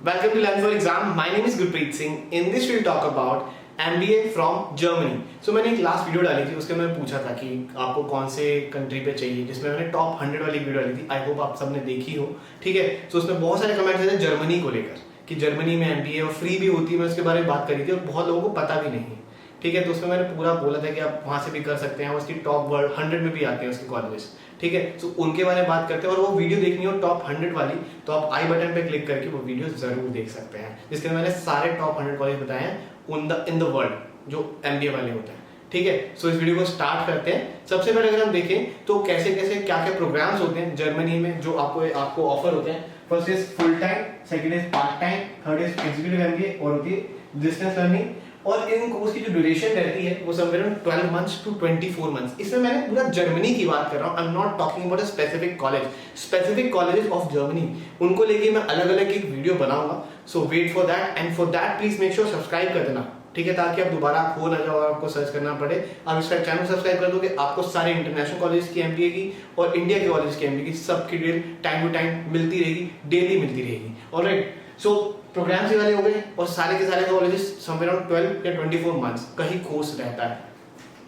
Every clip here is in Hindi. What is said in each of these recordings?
Welcome to Learn for Exam. My name is Gurpreet Singh. In this we'll talk about MBA from Germany. So मैंने एक लास्ट वीडियो डाली थी, उसके मैं पूछा था कि आपको कौन से कंट्री पे चाहिए, जिसमें मैंने टॉप 100 वाली वीडियो डाली थी. आई होप आप सबने देखी हो. ठीक है, तो उसमें बहुत सारे कमेंट्स थे जर्मनी को लेकर कि जर्मनी में MBA और फ्री भी होती है. मैं उसके बारे में बात करी थी और बहुत लोगों को पता भी नहीं है. ठीक है, तो उसमें मैंने पूरा बोला था कि आप वहां से भी कर सकते हैं. उसकी टॉप वर्ल्ड 100 में भी आते हैं उसके कॉलेजेस. ठीक है, तो उनके बारे में बात करते हैं. और वो वीडियो देखनी हो टॉप 100 वाली तो आप आई बटन पे क्लिक करके वो वीडियो जरूर देख सकते हैं, जिसके अंदर मैंने सारे टॉप 100 कॉलेज बताए हैं इन द वर्ल्ड जो MBA वाले होते हैं. ठीक है, सो इस वीडियो को स्टार्ट करते हैं. सबसे पहले अगर हम देखें तो कैसे कैसे क्या क्या प्रोग्राम्स होते हैं जर्मनी में जो आपको ऑफर होते हैं. First is full time, second is part time, third is executive MBA और होती है डिस्टेंस लर्निंग. और इन कोर्स की जो ड्यूरेशन रहती है वो समवेयर 12 मंथ्स टू 24 मंथ्स. इसमें मैंने पूरा जर्मनी की बात कर रहा हूँ. I am not talking about a specific college. Specific colleges of Germany उनको लेके मैं अलग अलग एक वीडियो बनाऊंगा. So wait for that and for that please make sure subscribe कर देना. ठीक है, ताकि आप दोबारा खो ना जाओ और आपको सर्च करना पड़े. आप इसका चैनल सब्सक्राइब कर दोगे, आपको सारे इंटरनेशनल कॉलेज की MBA की और इंडिया के कॉलेज की MBA की सबकी डिटेल टाइम टू टाइम मिलती रहेगी, डेली मिलती रहेगी. ऑलराइट, सो प्रोग्राम्स वाले हो गए और सारे के सारे कॉलेजेस समवेयर अराउंड 12 या 24 मंथ्स का ही कोर्स रहता है.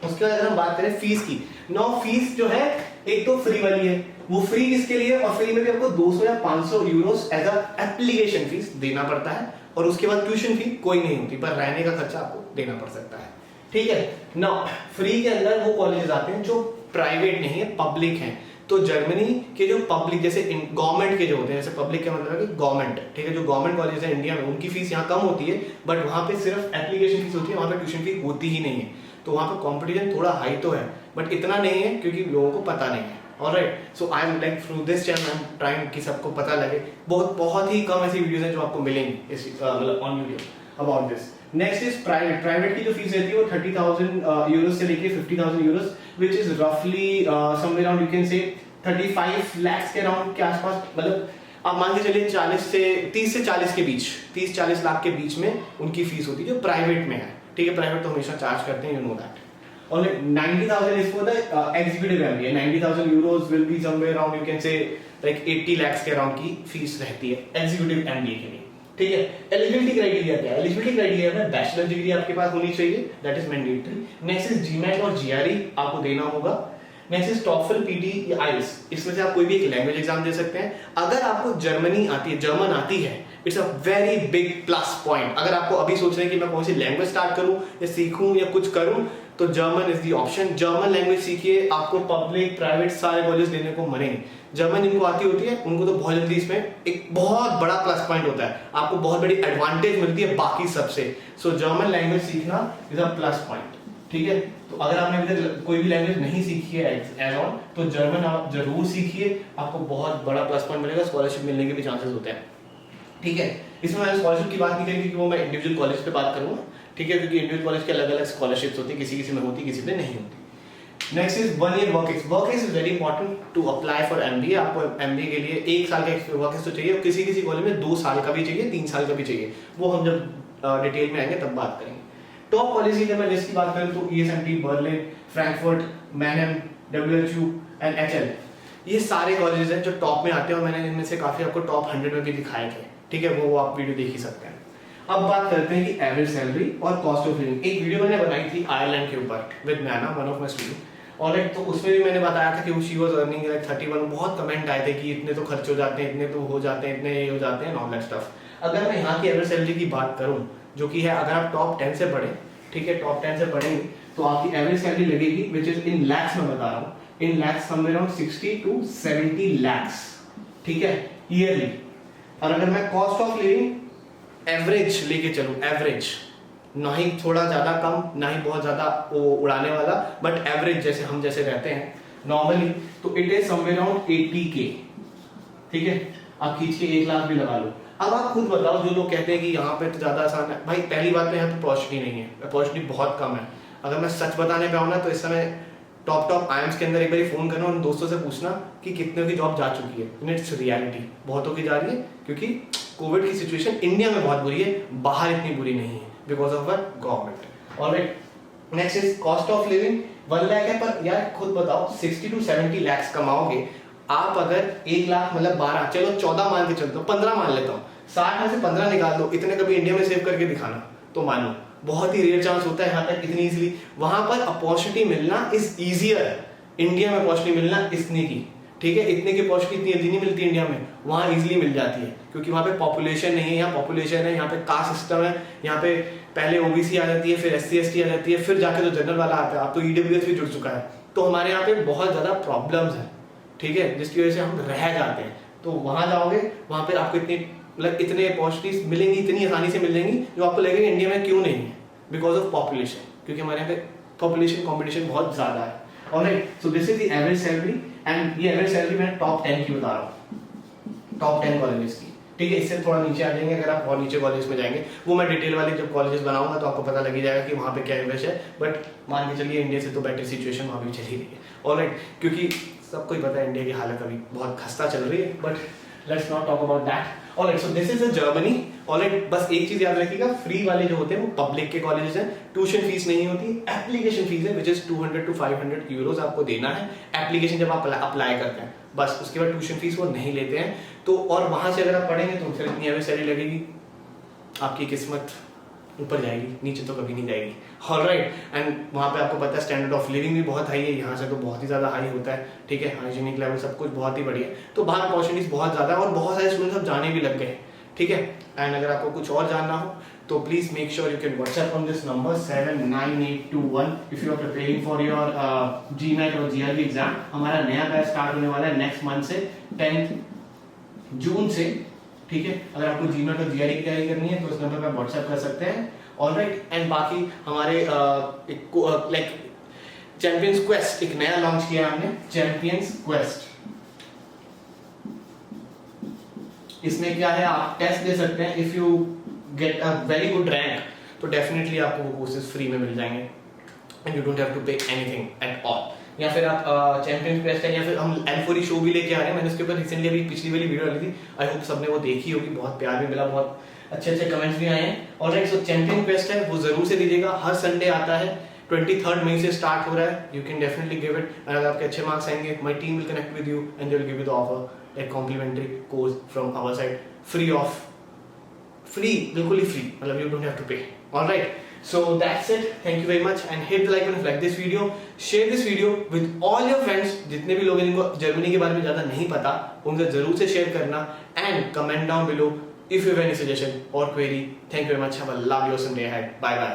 उसके बाद अगर हम बात करें फीस की, नो फीस जो है एक तो फ्री वाली है. वो फ्री किसके लिए? और फ्री में भी आपको 200 या 500 euros as a application fee देना पड़ता है. और उसके बाद ट्यूशन फी कोई नहीं होती, पर रहने का खर्चा आपको देना पड़ सकता है. ठीक है ना. फ्री के अंदर वो कॉलेजेस आते हैं जो प्राइवेट नहीं है, पब्लिक हैं. तो जर्मनी के जो पब्लिक जैसे गवर्नमेंट के जो होते हैं, जैसे पब्लिक का मतलब है कि गवर्नमेंट, ठीक है, जो गवर्नमेंट कॉलेज है इंडिया में उनकी फीस यहाँ कम होती है, बट वहाँ पे सिर्फ एप्लीकेशन फीस होती है, वहाँ पे ट्यूशन फी होती ही नहीं है. तो वहाँ पे कॉम्पिटिशन थोड़ा हाई तो है, बट इतना नहीं है क्योंकि लोगों को पता नहीं है. Alright, so I am like through this channel I am trying कि सबको पता लगे. बहुत ही कम ऐसी वीडियोस हैं जो आपको मिलेंगी इस मतलब on video about this. Next is private. Private की जो फीस रहती है वो 30,000 यूरोस से लेके 50,000 यूरोस, व्हिच इज रफली somewhere around you can say 35 lakh के अराउंड के आसपास. मतलब आप मान के चलिए 30 से 40 के बीच, 30-40 लाख के बीच में उनकी फीस होती है जो प्राइवेट में है. ठीक है, प्राइवेट तो हमेशा चार्ज करते हैं, यू नो दैट. और 90,000 is for the executive MBA. 90,000 euros will be somewhere around you can say like 80 lakhs के अराउंड की फीस रहती है एग्जीक्यूटिव MBA के लिए. ठीक है, एलिजिबिलिटी क्राइटेरिया क्या है? एलिजिबिलिटी क्राइटेरिया में बैचलर डिग्री आपके पास होनी चाहिए, that is mandatory. Next is GMAT और GRE आपको देना होगा. नेक्स्ट इज TOEFL, PT या IELTS. इसमें से आप कोई भी एक लैंग्वेज एग्जाम दे सकते हैं. अगर आपको जर्मनी आती है, जर्मन आती है, it's a very big plus point. अगर आपको अभी सोच रहे हैं कि मैं कौन सी लैंग्वेज स्टार्ट करूं या सीखूं या कुछ करूं, तो German is the option. German language सीखिए, आपको पब्लिक प्राइवेट सारे कॉलेज लेने को मरेंगे. जर्मन जिनको आती होती है उनको तो बहुत जल्दी इसमें एक बहुत बड़ा प्लस पॉइंट होता है, आपको बहुत बड़ी एडवांटेज मिलती है बाकी सबसे. सो जर्मन लैंग्वेज सीखना इज अ प्लस पॉइंट. ठीक है, तो अगर आपने अभी तक कोई भी लैंग्वेज नहीं सीखी है एज ऑन, तो जर्मन आप जरूर सीखिए, आपको बहुत बड़ा प्लस पॉइंट मिलेगा. स्कॉलरशिप मिलने के भी चांसेस होते हैं. ठीक है, इसमें मैं स्कॉलरशिप की बात नहीं करेंगे क्योंकि वो मैं इंडिविजुअल कॉलेज पे बात करूंगा. ठीक है, क्योंकि इंडिविजुअल कॉलेज के अलग अलग स्कॉलरशिप्स होती है, किसी में होती, किसी में नहीं होती. Next is 1 year work ex. Work ex is very important to apply for MBA. आपको MBA के लिए 1 साल का वर्क एक्स तो चाहिए, और किसी कॉलेज में 2 साल का भी चाहिए, 3 साल का भी चाहिए. वो हम जब डिटेल में आएंगे तब बात करेंगे. टॉप कॉलेज की अगर मैं लिस्ट की बात करूं तो ESMT, Berlin, Frankfurt, Mannheim, WHU and HL. ये सारे कॉलेजेस हैं जो टॉप में आते हैं, और मैंने इनमें से काफी आपको टॉप 100 में भी दिखाए थे. ठीक है, वो आप वीडियो देख ही सकते हैं. अब बात करते हैं कि एवरेज सैलरी और कॉस्ट ऑफ लिविंग. एक वीडियो मैंने बनाई थी आयरलैंड के ऊपर with Naina, one of my student. Alright, तो उसमें भी मैंने बताया था कि शी वाज अर्निंग लाइक 31. बहुत कमेंट आए थे कि इतने तो खर्च हो जाते हैं, इतने तो हो जाते हैं, इतने ये हो जाते हैं, ऑल दैट स्टफ. अगर मैं यहाँ की एवरेज सैलरी की बात करूँ जो कि है, अगर आप टॉप 10 से पढ़े, ठीक है, टॉप 10 से पढ़ेंगे तो आपकी एवरेज सैलरी लगेगी विच इज इन लैक्स में बता रहा हूँ, इन lakhs somewhere around 60 to 70 lakhs. ठीक है, ईयरली. और अगर मैं कॉस्ट ऑफ लिविंग एवरेज लेके चलूं, एवरेज, ना ही थोड़ा ज्यादा कम ना ही बहुत ज्यादा वो उड़ाने वाला, बट एवरेज जैसे हम जैसे रहते हैं नॉर्मली, तो it is somewhere around 80K. ठीक है, आप खींच के 1 लाख भी लगा लो. अब आप खुद बताओ, जो लोग कहते हैं कि यहाँ पे तो ज्यादा आसान है, भाई पहली बात तो यहाँ पे अपॉर्चुनिटी नहीं है, अपॉर्चुनिटी बहुत कम है. अगर मैं सच बताने पे आऊँ ना, तो इस समय टॉप IIMs के अंदर एक बार फोन करना और दोस्तों से पूछना कि कितने की जॉब जा चुकी है. इट्स रियलिटी, बहुतों की जा रही है, क्योंकि कोविड की सिचुएशन इंडिया में बहुत बुरी है, बाहर इतनी बुरी नहीं है because of our government. Alright, next is cost of living. 1 lakh है, पर यार खुद बताओ 60 to 70 lakhs कमाओगे आप. अगर 1 लाख मतलब 12, चलो 14 मान के चलता हूँ, 15 मान लेता हूँ, 60 में से 15 निकाल दो, इतने कभी इंडिया में सेव करके दिखाना तो मानो बहुत ही रेयर चांस होता है यहाँ तक इतनी इजीली। वहां पर अपॉर्चुनिटी मिलना इज ईजियर, इंडिया में अपॉर्चुनिटी मिलना इतने की, ठीक है, इतने की अपॉर्चुनिटी इतनी जल्दी नहीं मिलती इंडिया में, वहां इजीली मिल जाती है क्योंकि वहां पे पॉपुलेशन नहीं है, यहाँ पॉपुलेशन है, यहाँ पे कास्ट सिस्टम है, यहाँ पे पहले ओबीसी आ जाती है, फिर एससी एसटी आ जाती है, फिर जाके तो जनरल वाला आता है, अब तो ईडब्ल्यूएस भी जुड़ चुका है। तो हमारे यहाँ पे बहुत ज्यादा प्रॉब्लम्स है, ठीक है, जिसकी वजह से हम रह जाते हैं। तो वहां जाओगे, वहां पर आपको इतने अपॉर्चुनिटीज मिलेंगी, इतनी आसानी से मिल जाएंगी जो आपको लगेगा इंडिया में क्यों नहीं है, बिकॉज ऑफ पॉपुलेशन, क्योंकि हमारे यहाँ पे पॉपुलेशन कॉम्पिटिशन बहुत ज्यादा है। Alright, so this is the average salary, and ये एवरेज सैलरी मैं टॉप 10 की बता रहा हूँ, टॉप 10 कॉलेजेस की, ठीक है। इससे थोड़ा नीचे आ जाएंगे अगर आप और नीचे कॉलेज में जाएंगे, वो मैं डिटेल वाले जब कॉलेजेस बनाऊंगा तो आपको पता लग ही जाएगा कि वहाँ पे क्या एवरेज है, बट मान के चलिए इंडिया से तो बेटर सिचुएशन वहाँ भी चली रही है। ऑलराइट, क्योंकि सबको ही पता है इंडिया की हालत अभी बहुत खस्ता चल रही है, but let's not talk about that. Alright, so this is a Germany. Alright, बस एक चीज याद रखिएगा, फ्री वाले जो होते हैं वो पब्लिक के कॉलेजेस हैं, ट्यूशन फीस नहीं होती, एप्लीकेशन फीस है विच इज 200 to 500 यूरोज आपको देना है एप्लीकेशन जब आप अप्लाई करते हैं, बस। उसके बाद ट्यूशन फीस वो नहीं लेते हैं। तो और वहां से अगर आप पढ़ेंगे तो फिर इतनी एवरेज सैलरी लगेगी, आपकी किस्मत ऊपर जाएगी, नीचे तो कभी नहीं जाएगी। ऑलराइट, एंड वहाँ पे आपको पता है स्टैंडर्ड ऑफ लिविंग भी बहुत हाई है, यहाँ से तो बहुत ही ज़्यादा हाई होता है, ठीक है, हाइजीनिक लेवल सब कुछ बहुत ही बढ़िया है। तो बाहर अपॉर्चुनिटीज बहुत ज़्यादा है और बहुत सारे स्टूडेंट्स अब जाने भी लग गए, ठीक है। एंड अगर आपको कुछ और जानना हो तो please make sure you can WhatsApp on this number 79821 if you are preparing for your GMAT और जीआरबी एग्जाम। हमारा नया बैच स्टार्ट होने वाला है नेक्स्ट मंथ से 10 जून से, ठीक है। अगर आपको जीमेट और जीआरई की तैयारी करनी है तो इस नंबर पर व्हाट्सएप कर सकते हैं। ऑलराइट, एंड बाकी हमारे लाइक चैंपियंस क्वेस्ट एक नया लॉन्च किया हमने, चैंपियंस क्वेस्ट। इसमें क्या है, आप टेस्ट दे सकते हैं, if you get a very good rank तो डेफिनेटली आपको वो कोर्सेज फ्री में मिल जाएंगे and you don't have to pay anything at all. या फिर आप चैंपियंस क्वेस्ट है, या फिर हम L4E शो भी लेके आ रहे हैं, मैंने उसके ऊपर रिसेंटली अभी पिछली वाली वीडियो डाली थी, आई होप सबने वो देखी होगी, बहुत प्यार भी मिला, बहुत अच्छे अच्छे कमेंट्स भी आए हैं। ऑलराइट, सो चैंपियन क्वेस्ट है वो जरूर से दीजिएगा, हर संडे आता है, 23 मई से स्टार्ट हो रहा है, you can definitely give it. अगर आपके अच्छे मार्क्स आएंगे, my team will connect with you and they will give you the offer a complimentary course from our side, free, बिल्कुल ही फ्री, मतलब you don't have to pay. Alright, so that's it, thank you very much and hit the like button if you like this video, share this video with all your friends, जितने भी लोग हैं जिनको जर्मनी के बारे में ज्यादा नहीं पता उनसे जरूर से शेयर करना, and comment down below if you have any suggestion or query. Thank you very much, have a lovely awesome day ahead, bye bye.